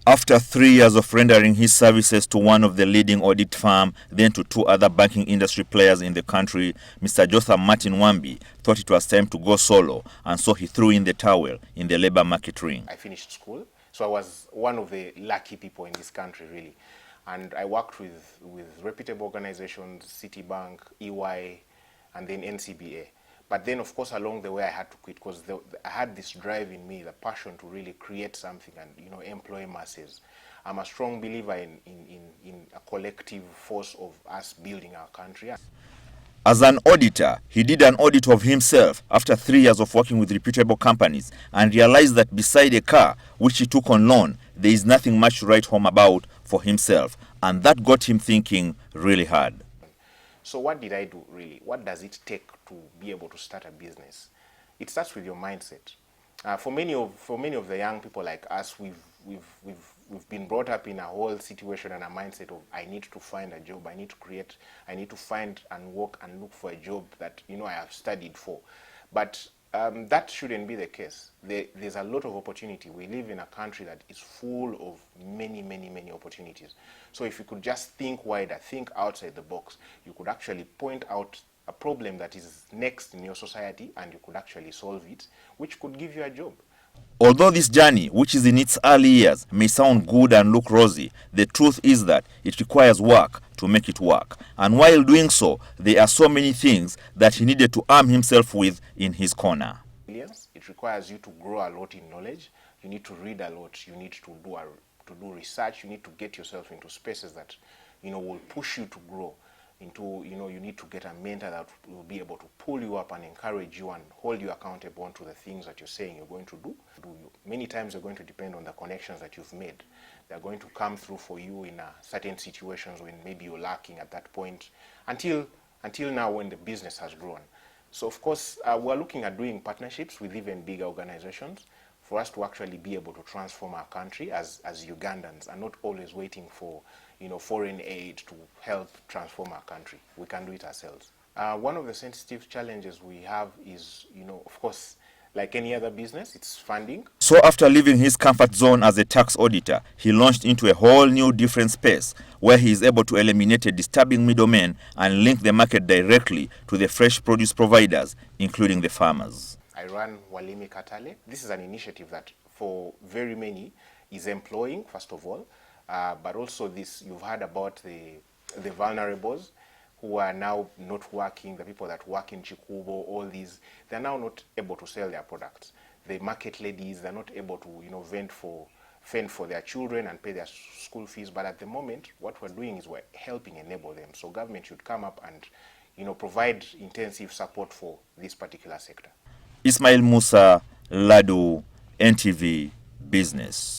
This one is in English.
After 3 years of rendering his services to one of the leading audit firm, then to two other banking industry players in the country, Mr. Jotham Martin Wambi thought it was time to go solo, and so he threw in the towel in the labor market ring. I finished school, so I was one of the lucky people in this country, really. And I worked with reputable organizations, Citibank, EY, and then NCBA. But then, of course, along the way, I had to quit because I had this drive in me, the passion to really create something and, employ masses. I'm a strong believer in a collective force of us building our country. As an auditor, he did an audit of himself after 3 years of working with reputable companies and realized that beside a car, which he took on loan, there is nothing much to write home about for himself. And that got him thinking really hard. So what did I do, really? What does it take to be able to start a business? It starts with your mindset. For many of the young people like us, we've been brought up in a whole situation and a mindset of I need to find a job, I need to find and work and look for a job that I have studied for. But that shouldn't be the case. There's a lot of opportunity. We live in a country that is full of many opportunities. So if you could just think wider, think outside the box, you could actually point out a problem that is next in your society and you could actually solve it, which could give you a job. Although this journey, which is in its early years, may sound good and look rosy, the truth is that it requires work to make it work. And while doing so, there are so many things that he needed to arm himself with in his corner. It requires you to grow a lot in knowledge. You need to read a lot. You need to do research. You need to get yourself into spaces that will push you to grow. You need to get a mentor that will be able to pull you up and encourage you and hold you accountable to the things that you're saying you're going to do. Many times you're going to depend on the connections that you've made. They're going to come through for you in certain situations when maybe you're lacking at that point until now when the business has grown. So of course, we're looking at doing partnerships with even bigger organizations for us to actually be able to transform our country as Ugandans and not always waiting for foreign aid to help transform our country. We can do it ourselves. One of the sensitive challenges we have is, of course, like any other business, it's funding. So after leaving his comfort zone as a tax auditor, he launched into a whole new different space where he is able to eliminate a disturbing middleman and link the market directly to the fresh produce providers, including the farmers. I run Walimi Katale. This is an initiative that for very many is employing, first of all, but also this, you've heard about the vulnerables who are now not working, the people that work in Chikubo, all these, they're now not able to sell their products. The market ladies, they're not able to fend for their children and pay their school fees. But at the moment, what we're doing is we're helping enable them. So government should come up and provide intensive support for this particular sector. Ismail Musa, Ladu, NTV Business.